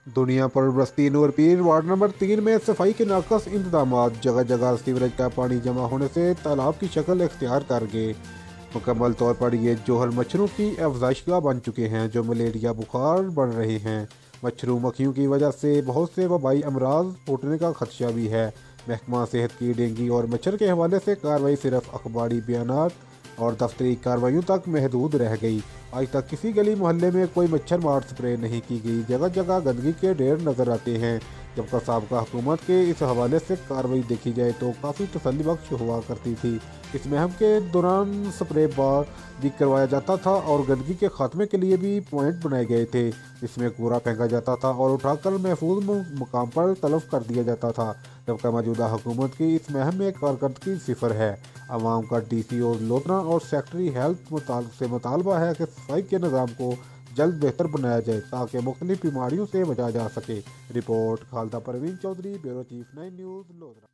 दुनिया पर बस्ती नूरपीर ward number 3 में सफाई के नाकस इंतजाम, जगह जगह सीवरेज का पानी जमा होने से तालाब की शक्ल इख्तियार कर गए। मुकम्मल तौर पर ये जोहर मच्छरों की अफजाइशगाह बन चुके हैं जो मलेरिया बुखार बढ़ रहे हैं। मच्छरों मक्खियों की वजह से बहुत से वबाई अमराज फूटने का खदशा भी है। महकमा सेहत की डेंगू और मच्छर के हवाले से कार्रवाई सिर्फ अखबारी बयानात और दफ्तरी कार्रवाइयों तक महदूद रह गई। आज तक किसी गली मोहल्ले में कोई मच्छर मार स्प्रे नहीं की गई। जगह जगह गंदगी के ढेर नजर आते हैं। जबकि साबका हुकूमत के इस हवाले से कार्रवाई देखी जाए तो काफ़ी तसल्ली बख्श हुआ करती थी। इस मुहिम के दौरान स्प्रे बार भी करवाया जाता था और गंदगी के खात्मे के लिए भी पॉइंट बनाए गए थे जिसमें कूड़ा फेंका जाता था और उठाकर महफूज मुकाम पर तलब कर दिया जाता था। जबकि मौजूदा हुकूमत की इस मुहिम में कारकर्दगी सिफर है। आवाम का डीसी और लोधना और सेक्रेटरी हेल्थ से मुतालबा है कि सफाई के निज़ाम को जल्द बेहतर बनाया जाए ताकि मुख्तलिफ बीमारियों से बचा जा सके। Report Khalida Parveen Chaudhry, bureau chief 9 news, lodhra.